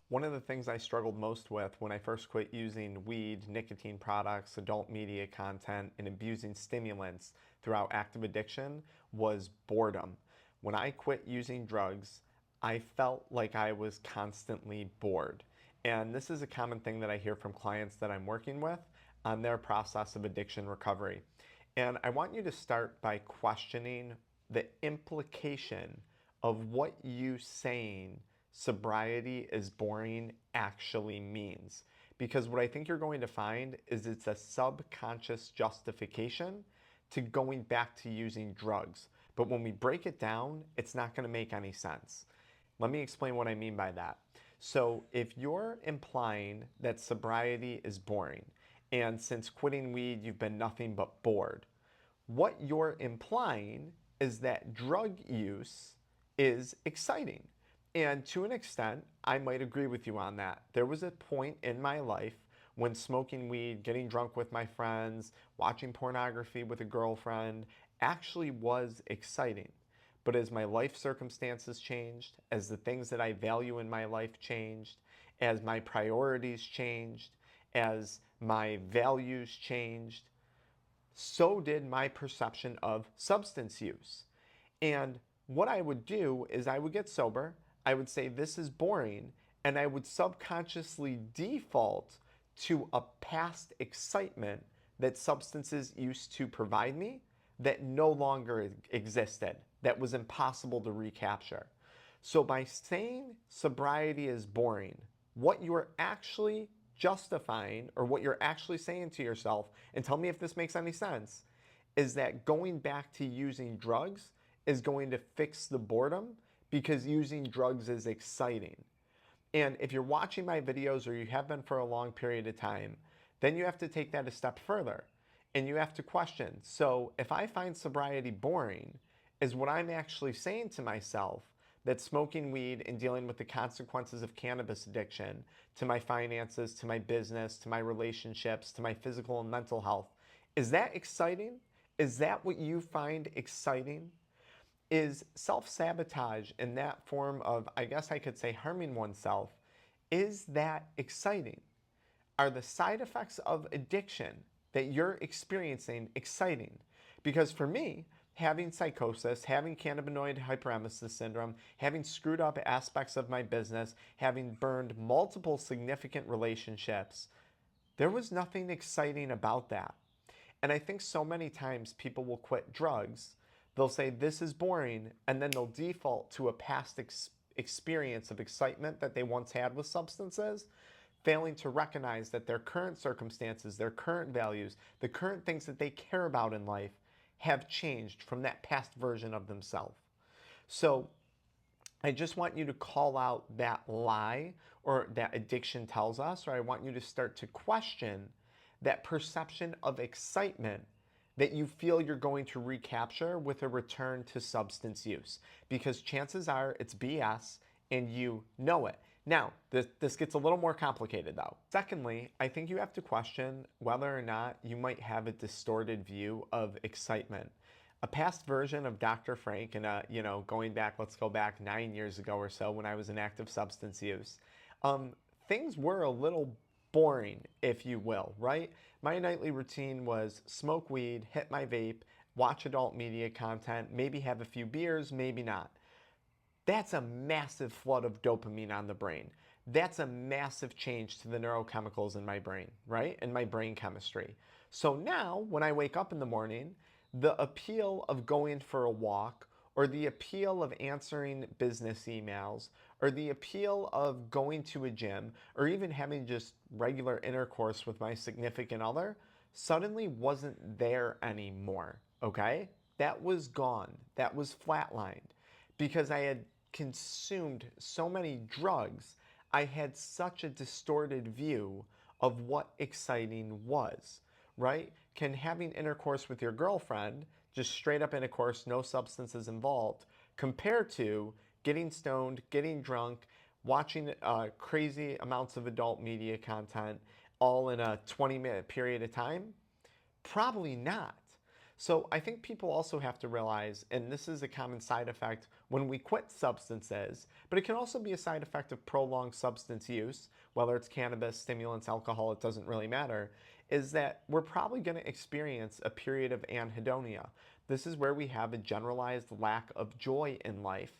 One of the things I struggled most with when I first quit using weed, nicotine products, adult media content, and abusing stimulants throughout active addiction was boredom. When I quit using drugs, I felt like I was constantly bored. And this is a common thing that I hear from clients that I'm working with on their process of addiction recovery. And I want you to start by questioning the implication of what you saying sobriety is boring actually means. Because what I think you're going to find is it's a subconscious justification to going back to using drugs. But when we break it down, it's not going to make any sense. Let me explain what I mean by that. So, if you're implying that sobriety is boring, and since quitting weed, you've been nothing but bored, what you're implying is that drug use is exciting. And to an extent, I might agree with you on that. There was a point in my life when smoking weed, getting drunk with my friends, watching pornography with a girlfriend actually was exciting. But as my life circumstances changed, as the things that I value in my life changed, as my priorities changed, as my values changed, so did my perception of substance use. And what I would do is I would get sober, I would say this is boring, and I would subconsciously default to a past excitement that substances used to provide me that no longer existed, that was impossible to recapture. So by saying sobriety is boring, what you're actually justifying or what you're actually saying to yourself, and tell me if this makes any sense, is that going back to using drugs is going to fix the boredom because using drugs is exciting. And if you're watching my videos or you have been for a long period of time, then you have to take that a step further and you have to question. So if I find sobriety boring, is what I'm actually saying to myself that smoking weed and dealing with the consequences of cannabis addiction to my finances, to my business, to my relationships, to my physical and mental health, is that exciting? Is that what you find exciting? Is self-sabotage in that form of, I guess I could say, harming oneself, is that exciting? Are the side effects of addiction that you're experiencing exciting? Because for me, having psychosis, having cannabinoid hyperemesis syndrome, having screwed up aspects of my business, having burned multiple significant relationships, there was nothing exciting about that. And I think so many times people will quit drugs, they'll say this is boring, and then they'll default to a past experience of excitement that they once had with substances, failing to recognize that their current circumstances, their current values, the current things that they care about in life have changed from that past version of themselves. So I just want you to call out that lie or that addiction tells us, or I want you to start to question that perception of excitement that you feel you're going to recapture with a return to substance use. Because chances are it's BS and you know it. Now, this gets a little more complicated though. Secondly, I think you have to question whether or not you might have a distorted view of excitement. A past version of Dr. Frank, and going back, let's go back 9 years ago or so when I was in active substance use, things were a little boring, if you will, right? My nightly routine was smoke weed, hit my vape, watch adult media content, maybe have a few beers, maybe not. That's a massive flood of dopamine on the brain. That's a massive change to the neurochemicals in my brain, right? In my brain chemistry. So now, when I wake up in the morning, the appeal of going for a walk, or the appeal of answering business emails, or the appeal of going to a gym, or even having just regular intercourse with my significant other, suddenly wasn't there anymore, okay? That was gone. That was flatlined because I had consumed so many drugs, I had such a distorted view of what exciting was, right? Can having intercourse with your girlfriend, just straight up intercourse, no substances involved, compare to getting stoned, getting drunk, watching crazy amounts of adult media content all in a 20-minute period of time? Probably not. So I think people also have to realize, and this is a common side effect when we quit substances, but it can also be a side effect of prolonged substance use, whether it's cannabis, stimulants, alcohol, it doesn't really matter, is that we're probably going to experience a period of anhedonia. This is where we have a generalized lack of joy in life.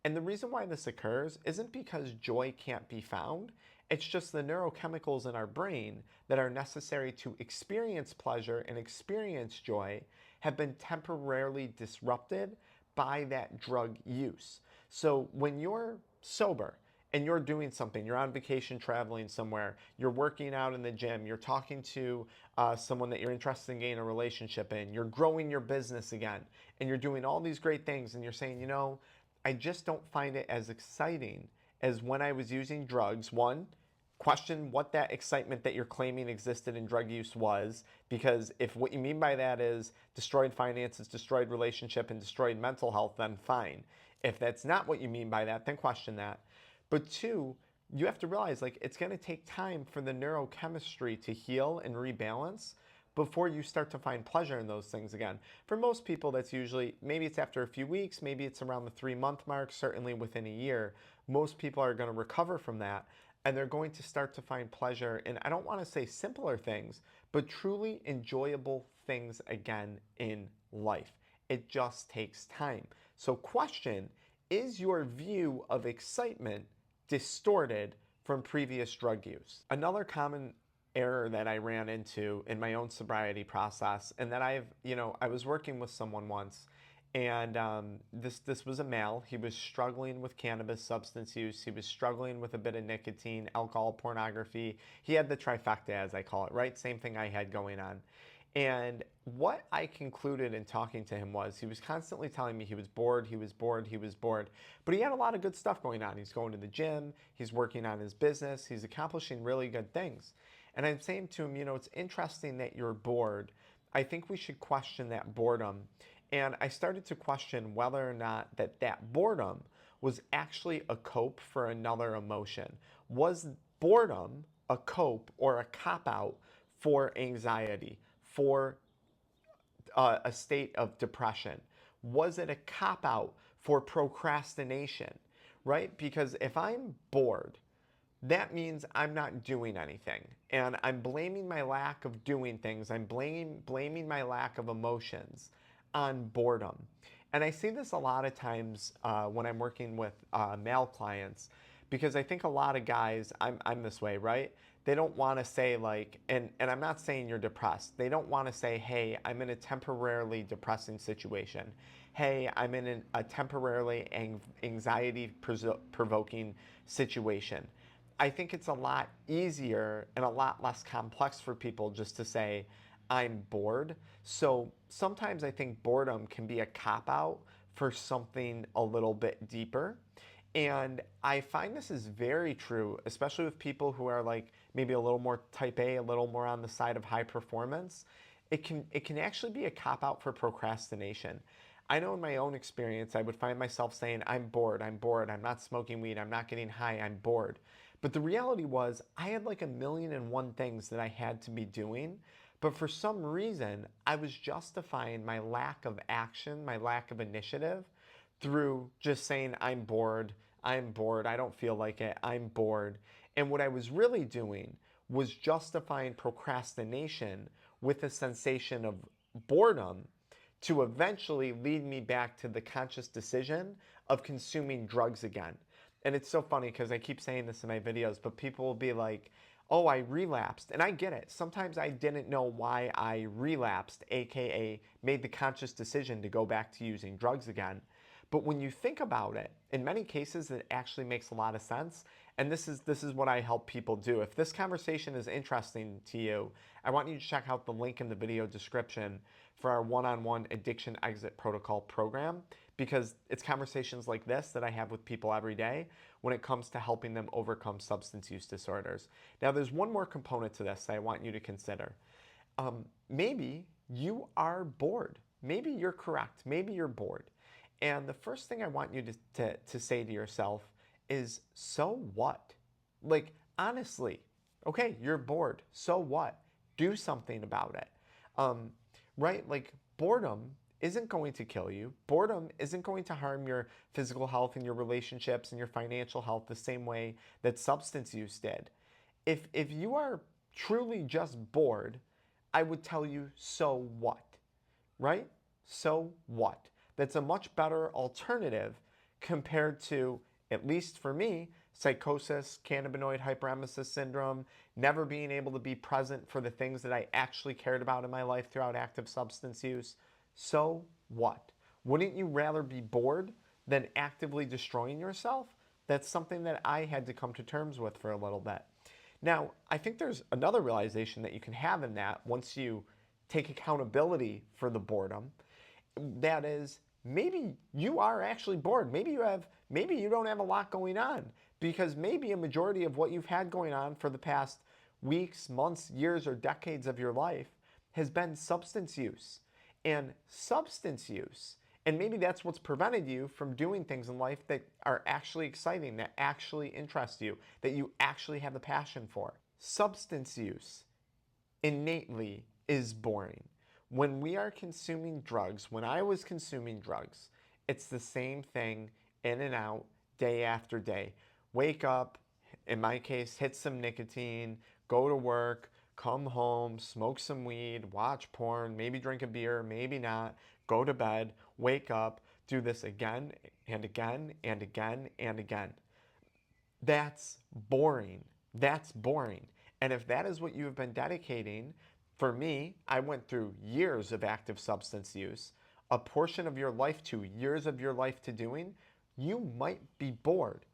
And the reason why this occurs isn't because joy can't be found. It's just the neurochemicals in our brain that are necessary to experience pleasure and experience joy have been temporarily disrupted by that drug use. So when you're sober and you're doing something, you're on vacation, traveling somewhere, you're working out in the gym, you're talking to someone that you're interested in getting a relationship in, you're growing your business again, and you're doing all these great things, and you're saying, you know, I just don't find it as exciting as when I was using drugs. One, question what that excitement that you're claiming existed in drug use was, because if what you mean by that is destroyed finances, destroyed relationship, and destroyed mental health, then fine. If that's not what you mean by that, then question that. But two, you have to realize like it's going to take time for the neurochemistry to heal and rebalance before you start to find pleasure in those things again. For most people, that's usually, maybe it's after a few weeks, maybe it's around the 3-month mark, certainly within a year. Most people are going to recover from that, and they're going to start to find pleasure in, I don't want to say simpler things, but truly enjoyable things again in life. It just takes time. So question, is your view of excitement distorted from previous drug use? Another common error that I ran into in my own sobriety process, and that I was working with someone once, and this was a male. He was struggling with cannabis substance use. He was struggling with a bit of nicotine, alcohol, pornography. He had the trifecta, as I call it, right? Same thing I had going on. And what I concluded in talking to him was he was constantly telling me he was bored, he was bored, he was bored. But he had a lot of good stuff going on. He's going to the gym, he's working on his business, he's accomplishing really good things. And I'm saying to him, you know, it's interesting that you're bored. I think we should question that boredom. And I started to question whether or not that boredom was actually a cope for another emotion. Was boredom a cope or a cop-out for anxiety, for a state of depression? Was it a cop-out for procrastination, right? Because if I'm bored, that means I'm not doing anything. And I'm blaming my lack of doing things. I'm blaming my lack of emotions on boredom. And I see this a lot of times when I'm working with male clients, because I think a lot of guys, I'm this way, right? They don't want to say like, and I'm not saying you're depressed. They don't want to say, hey, I'm in a temporarily depressing situation. Hey, I'm in a temporarily anxiety-provoking situation. I think it's a lot easier and a lot less complex for people just to say, I'm bored. So sometimes I think boredom can be a cop-out for something a little bit deeper. And I find this is very true, especially with people who are like maybe a little more type A, a little more on the side of high performance. It can actually be a cop-out for procrastination. I know in my own experience, I would find myself saying, I'm bored, I'm not smoking weed, I'm not getting high, I'm bored. But the reality was I had like 1,000,001 things that I had to be doing. But for some reason, I was justifying my lack of action, my lack of initiative through just saying, I'm bored, I don't feel like it, I'm bored. And what I was really doing was justifying procrastination with a sensation of boredom to eventually lead me back to the conscious decision of consuming drugs again. And it's so funny because I keep saying this in my videos, but people will be like, oh, I relapsed. And I get it. Sometimes I didn't know why I relapsed, AKA made the conscious decision to go back to using drugs again. But when you think about it, in many cases, it actually makes a lot of sense. And this is what I help people do. If this conversation is interesting to you, I want you to check out the link in the video description for our one-on-one addiction exit protocol program, because it's conversations like this that I have with people every day when it comes to helping them overcome substance use disorders. Now, there's one more component to this that I want you to consider. Maybe you are bored. Maybe you're correct. Maybe you're bored. And the first thing I want you to say to yourself is, so what? Like, honestly, okay, you're bored. So what? Do something about it. Right? Like, boredom isn't going to kill you. Boredom isn't going to harm your physical health and your relationships and your financial health the same way that substance use did. If you are truly just bored, I would tell you, so what? Right? So what? That's a much better alternative compared to, at least for me, psychosis, cannabinoid hyperemesis syndrome, never being able to be present for the things that I actually cared about in my life throughout active substance use. So what? Wouldn't you rather be bored than actively destroying yourself? That's something that I had to come to terms with for a little bit. Now, I think there's another realization that you can have in that once you take accountability for the boredom. That is, maybe you are actually bored. Maybe you don't have a lot going on, because maybe a majority of what you've had going on for the past weeks, months, years, or decades of your life has been substance use. And substance use, and maybe that's what's prevented you from doing things in life that are actually exciting, that actually interest you, that you actually have a passion for. Substance use innately is boring. When we are consuming drugs, when I was consuming drugs, it's the same thing in and out, day after day. Wake up, in my case, hit some nicotine, go to work, come home, smoke some weed, watch porn, maybe drink a beer, maybe not, go to bed, wake up, do this again and again and again and again. That's boring. That's boring. And if that is what you have been dedicating, for me, I went through years of active substance use, a portion of your life to years of your life to doing, you might be bored.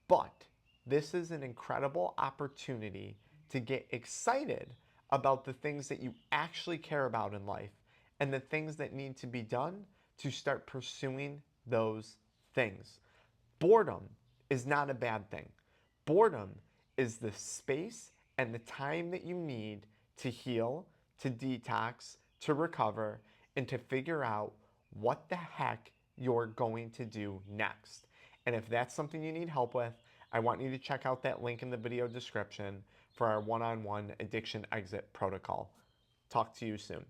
But this is an incredible opportunity to get excited about the things that you actually care about in life and the things that need to be done to start pursuing those things. Boredom is not a bad thing. Boredom is the space and the time that you need to heal, to detox, to recover, and to figure out what the heck you're going to do next. And if that's something you need help with, I want you to check out that link in the video description for our one-on-one addiction exit protocol. Talk to you soon.